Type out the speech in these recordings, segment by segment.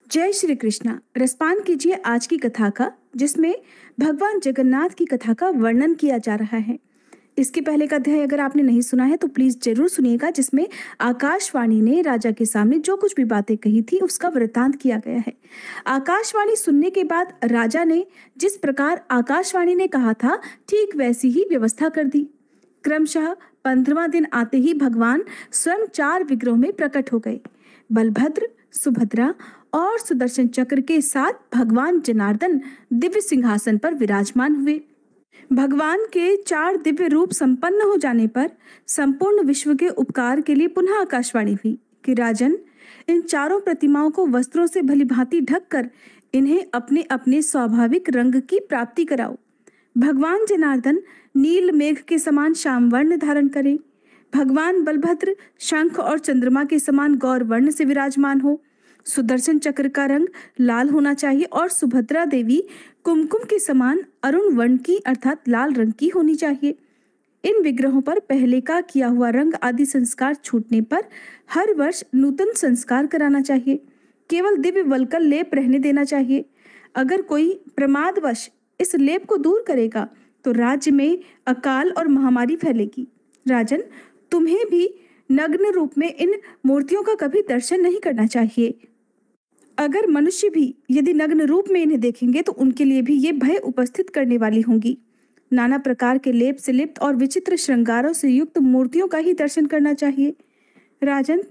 जय श्री कृष्णा। रसपान कीजिए आज की कथा का, जिसमें भगवान जगन्नाथ की कथा का वर्णन किया जा रहा है। इसके पहले का अध्याय अगर आपने नहीं सुना है तो प्लीज जरूर सुनिएगा, जिसमें आकाशवाणी ने राजा के सामने जो कुछ भी बातें कही थी उसका वृतांत किया गया है। आकाशवाणी सुनने के बाद राजा ने जिस प्रकार आकाशवाणी ने कहा था ठीक वैसी ही व्यवस्था कर दी। क्रमशः 15वां दिन आते ही भगवान स्वयं 4 विग्रहों में प्रकट हो गए। बलभद्र, सुभद्रा और सुदर्शन चक्र के साथ भगवान जनार्दन दिव्य सिंहासन पर विराजमान हुए। भगवान के 4 दिव्य रूप संपन्न हो जाने पर संपूर्ण विश्व के उपकार के लिए पुनः आकाशवाणी हुई कि राजन, इन चारों प्रतिमाओं को वस्त्रों से भलीभांति ढककर इन्हें अपने अपने स्वाभाविक रंग की प्राप्ति कराओ। भगवान जनार्दन नील मेघ के समान श्याम वर्ण धारण करें। भगवान बलभद्र शंख और चंद्रमा के समान गौर वर्ण से विराजमान हो। सुदर्शन चक्र का रंग लाल होना चाहिए और सुभद्रा देवी कुमकुम के समान अरुण वर्ण की अर्थात लाल रंग की होनी चाहिए। इन विग्रहों पर पहले का किया हुआ रंग आदि संस्कार छूटने पर हर वर्ष नूतन संस्कार कराना चाहिए। केवल दिव्य वल्कल लेप रहने देना चाहिए। अगर कोई प्रमादवश इस लेप को दूर करेगा तो राज्य में अकाल और महामारी फैलेगी। राजन, तुम्हें भी नग्न रूप में इन मूर्तियों का कभी दर्शन नहीं करना चाहिए। अगर मनुष्य भी यदि नग्न रूप में इन्हें देखेंगे तो उनके लिए भी ये भय उपस्थित करने वाली होंगी। नाना प्रकार के लेप से लिप्त और विचित्र श्रृंगारों से युक्त मूर्तियों का ही दर्शन करना चाहिए। राजन,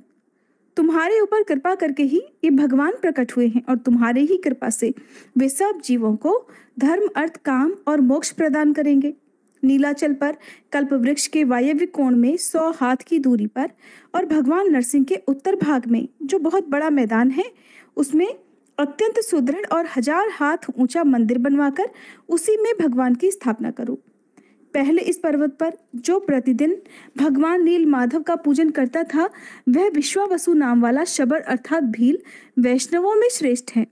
तुम्हारे ऊपर कृपा करके ही ये भगवान प्रकट हुए हैं और तुम्हारे ही कृपा से वे सब जीवों को धर्म, अर्थ, काम और मोक्ष प्रदान करेंगे। नीलाचल पर कल्प वृक्ष के वायव्य कोण में 100 हाथ की दूरी पर और भगवान नरसिंह के उत्तर भाग में जो बहुत बड़ा मैदान है, उसमें अत्यंत सुदृढ़ और 1000 हाथ ऊंचा मंदिर बनवाकर उसी में भगवान की स्थापना करो। पहले इस पर्वत पर जो प्रतिदिन भगवान नील माधव का पूजन करता था, वह विश्वावसु नाम वाला शबर अर्थात भील वैष्णवों में श्रेष्ठ है।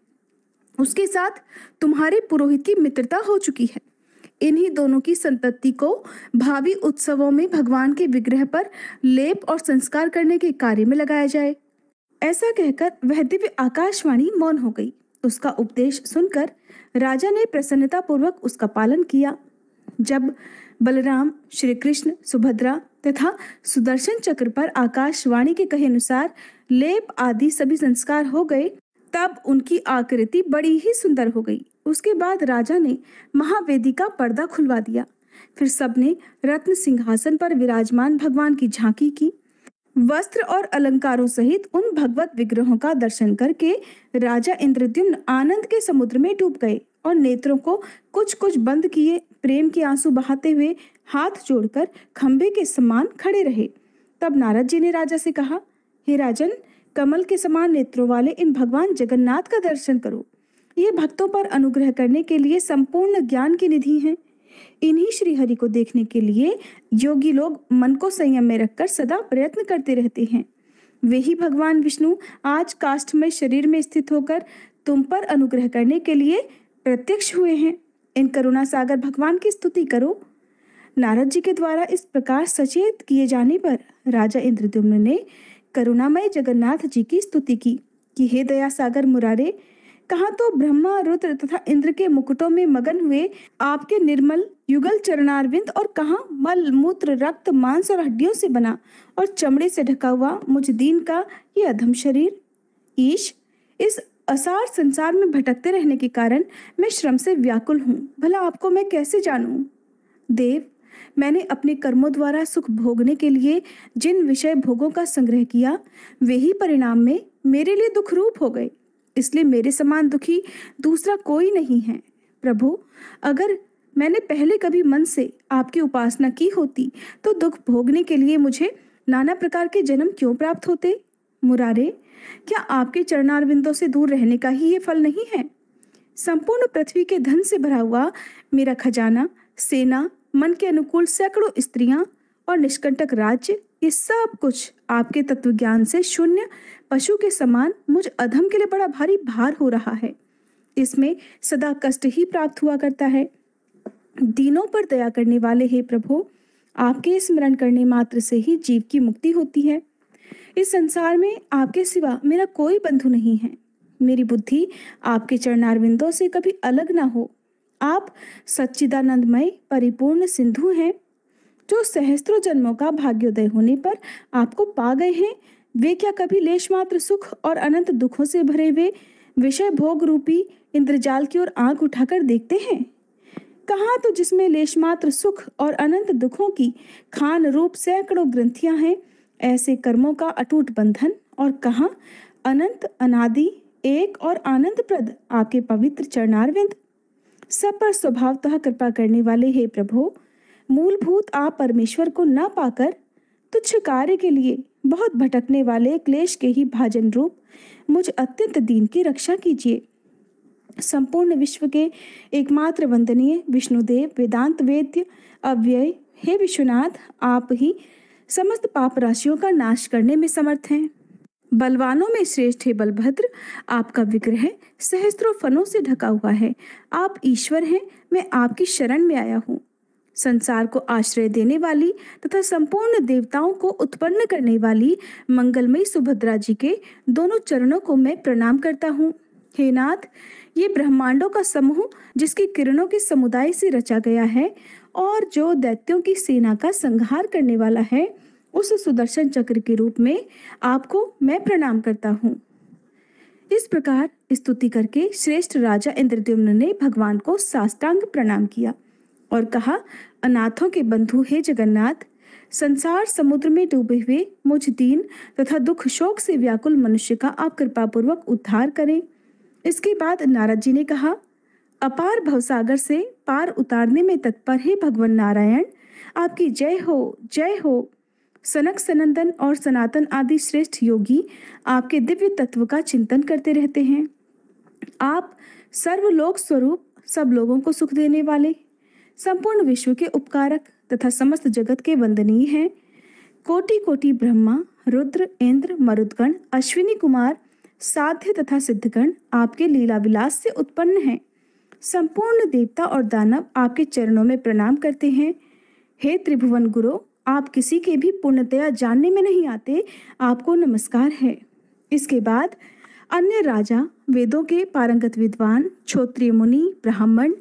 उसके साथ तुम्हारे पुरोहित की मित्रता हो चुकी है। इन्हीं दोनों की संतति को भावी उत्सवों में भगवान के विग्रह पर लेप और संस्कार करने के कार्य में लगाया जाए। ऐसा कहकर वह दिव्य आकाशवाणी मौन हो गई। उसका उपदेश सुनकर राजा ने प्रसन्नता पूर्वक उसका पालन किया। जब बलराम, श्री कृष्ण, सुभद्रा तथा सुदर्शन चक्र पर आकाशवाणी के कहे अनुसार लेप आदि सभी संस्कार हो गए, तब उनकी आकृति बड़ी ही सुंदर हो गई। उसके बाद राजा ने महावेदी का पर्दा खुलवा दिया। फिर सबने रत्न सिंहासन पर विराजमान भगवान की झांकी की। वस्त्र और अलंकारों सहित उन भगवत विग्रहों का दर्शन करके राजा इंद्रद्युम्न आनंद के समुद्र में डूब गए और नेत्रों को कुछ कुछ बंद किए प्रेम के आंसू बहाते हुए हाथ जोड़कर खंभे के समान खड़े रहे। तब नारद जी ने राजा से कहा, हे राजन, कमल के समान नेत्रों वाले इन भगवान जगन्नाथ का दर्शन करो। ये भक्तों पर अनुग्रह करने के लिए संपूर्ण ज्ञान की निधि हैं। इन्हीं श्री हरि को देखने के लिए योगी लोग मन को संयम में रखकर सदा प्रयत्न करते रहते हैं। वे ही भगवान विष्णु आज काष्ठमय शरीर में स्थित होकर तुम पर अनुग्रह करने के लिए प्रत्यक्ष हुए हैं। इन करुणा सागर भगवान की स्तुति करो। नारद जी के द्वारा इस प्रकार सचेत किए जाने पर राजा इंद्रद्युम्न ने करुणामय जगन्नाथ जी की स्तुति की कि हे दया सागर मुरारे, कहाँ तो ब्रह्मा, रुद्र तथा इंद्र के मुकुटों में मगन हुए आपके निर्मल युगल चरणारविंद और कहाँ मल, मूत्र, रक्त, मांस और हड्डियों से बना और चमड़े से ढका हुआ मुझ दीन का ये अधम शरीर। ईश, इस असार संसार में भटकते रहने के कारण मैं श्रम से व्याकुल हूँ। भला आपको मैं कैसे जानूं? देव, मैंने अपने कर्मों द्वारा सुख भोगने के लिए जिन विषय भोगों का संग्रह किया, वे ही परिणाम में मेरे लिए दुख रूप हो गए। इसलिए मेरे समान दुखी दूसरा कोई नहीं है। प्रभु, अगर मैंने पहले कभी मन से आपकी उपासना की होती तो दुख भोगने के लिए मुझे नाना प्रकार के जन्म क्यों प्राप्त होते? मुरारे, क्या आपके चरणारविंदों से दूर रहने का ही ये फल नहीं है? संपूर्ण पृथ्वी के धन से भरा हुआ मेरा खजाना, सेना, मन के अनुकूल सैकड़ों स्त्रियां और निष्कंटक राज्य, ये सब कुछ आपके तत्व ज्ञान से शून्य पशु के समान मुझ अधम के लिए बड़ा भारी भार हो रहा है। इसमें सदा कष्ट ही प्राप्त हुआ करता है। दीनों पर दया करने वाले हे प्रभु, आपके स्मरण करने मात्र से ही जीव की मुक्ति होती है। इस संसार में आपके सिवा मेरा कोई बंधु नहीं है। मेरी बुद्धि आपके चरणारविंदों से कभी अलग ना हो। आप सच्चिदानंदमय परिपूर्ण सिंधु हैं, जो सहस्त्रों जन्मों का भाग्योदय होने पर आपको पा गए हैं। वे क्या कभी लेश मात्र सुख और अनंत दुखों से भरे हुए विषय भोग रूपी इंद्रजाल की ओर आंख उठाकर देखते हैं? कहाँ तो जिसमें लेश मात्र सुख और अनंत दुखों की खान रूप सैकड़ों ग्रंथियां हैं, ऐसे कर्मों का अटूट बंधन, और कहाँ अनंत अनादि एक और आनंद प्रद आपके पवित्र चरणारविंद। सब पर स्वभावतः कृपा करने वाले हे प्रभु, मूलभूत आप परमेश्वर को न पाकर तुच्छ कार्य के लिए बहुत भटकने वाले क्लेश के ही भाजन रूप मुझ अत्यंत दीन की रक्षा कीजिए। संपूर्ण विश्व के एकमात्र वंदनीय विष्णुदेव वेदांत वेद्य अव्यय हे विश्वनाथ, आप ही समस्त पाप राशियों का नाश करने में समर्थ हैं। बलवानों में श्रेष्ठ हे बलभद्र, आपका विग्रह सहस्त्रों फनों से ढका हुआ है। आप ईश्वर हैं, मैं आपकी शरण में आया हूँ। संसार को आश्रय देने वाली तथा संपूर्ण देवताओं को उत्पन्न करने वाली मंगलमयी सुभद्रा जी के दोनों चरणों को मैं प्रणाम करता हूँ। हे नाथ, ये ब्रह्मांडों का समूह जिसकी किरणों के समुदाय से रचा गया है और जो दैत्यों की सेना का संहार करने वाला है, उस सुदर्शन चक्र के रूप में आपको मैं प्रणाम करता हूँ। इस प्रकार स्तुति करके श्रेष्ठ राजा इंद्रद्युम्न ने भगवान को साष्टांग प्रणाम किया और कहा, अनाथों के बंधु हे जगन्नाथ, संसार समुद्र में डूबे हुए मुझ दीन तथा दुख शोक से व्याकुल मनुष्य का आप कृपापूर्वक उद्धार करें। इसके बाद नारद जी ने कहा, अपार भवसागर से पार उतारने में तत्पर हे भगवान नारायण, आपकी जय हो, जय हो। सनक सनंदन और सनातन आदि श्रेष्ठ योगी आपके दिव्य तत्व का चिंतन करते रहते हैं। आप सर्वलोक स्वरूप, सब लोगों को सुख देने वाले, संपूर्ण विश्व के उपकारक तथा समस्त जगत के वंदनीय हैं। कोटि कोटि ब्रह्मा, रुद्र, इंद्र, मरुदगण, अश्विनी कुमार, साध्य तथा सिद्धगण आपके लीला विलास से उत्पन्न हैं। संपूर्ण देवता और दानव आपके चरणों में प्रणाम करते हैं। हे त्रिभुवन गुरु, आप किसी के भी पूर्णतया जानने में नहीं आते, आपको नमस्कार है। इसके बाद अन्य राजा, वेदों के पारंगत विद्वान, क्षत्रिय मुनि, ब्राह्मण,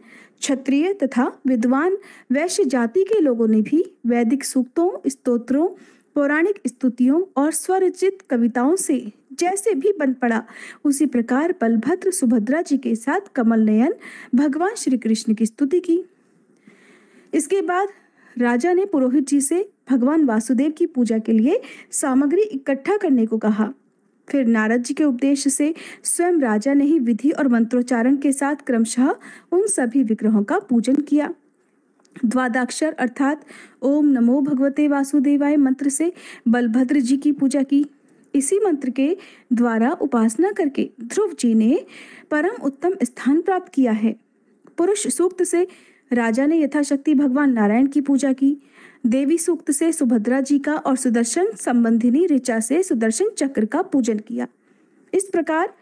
क्षत्रिय तथा विद्वान वैश्य जाति के लोगों ने भी वैदिक सूक्तों, स्तोत्रों, पौराणिक स्तुतियों और स्वरचित कविताओं से जैसे भी बन पड़ा, उसी प्रकार बलभद्र सुभद्रा जी के साथ कमल नयन भगवान श्री कृष्ण की स्तुति की। इसके बाद राजा ने पुरोहित जी से भगवान वासुदेव की पूजा के लिए सामग्री इकट्ठा करने को कहा। फिर नारद जी के उपदेश से स्वयं राजा ने ही विधि और मंत्रोच्चारण के साथ क्रमशः उन सभी विग्रहों का पूजन किया। द्वादक्षर अर्थात ओम नमो भगवते वासुदेवाय मंत्र से बलभद्र जी की पूजा की। इसी मंत्र के द्वारा उपासना करके ध्रुव जी ने परम उत्तम स्थान प्राप्त किया है। पुरुष सूक्त से राजा ने यथाशक्ति भगवान नारायण की पूजा की। देवी सूक्त से सुभद्रा जी का और सुदर्शन संबंधिनी ऋचा से सुदर्शन चक्र का पूजन किया। इस प्रकार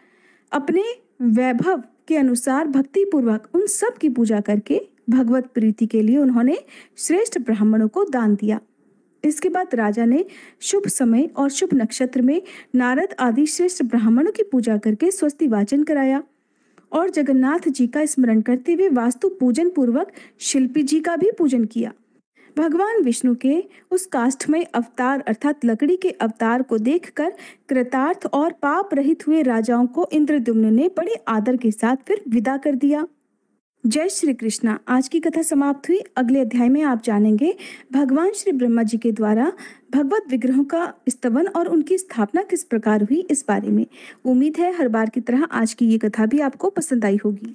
अपने वैभव के अनुसार भक्ति पूर्वक उन सब की पूजा करके भगवत प्रीति के लिए उन्होंने श्रेष्ठ ब्राह्मणों को दान दिया। इसके बाद राजा ने शुभ समय और शुभ नक्षत्र में नारद आदि श्रेष्ठ ब्राह्मणों की पूजा करके स्वस्ति वाचन कराया और जगन्नाथ जी का स्मरण करते हुए वास्तु पूजन पूर्वक शिल्पी जी का भी पूजन किया। भगवान विष्णु के उस काष्ठमय अवतार अर्थात लकड़ी के अवतार को देखकर कृतार्थ और पाप रहित हुए राजाओं को इंद्रद्युम्न ने बड़े आदर के साथ फिर विदा कर दिया। जय श्री कृष्णा। आज की कथा समाप्त हुई। अगले अध्याय में आप जानेंगे भगवान श्री ब्रह्मा जी के द्वारा भगवत विग्रहों का स्तवन और उनकी स्थापना किस प्रकार हुई, इस बारे में। उम्मीद है हर बार की तरह आज की ये कथा भी आपको पसंद आई होगी।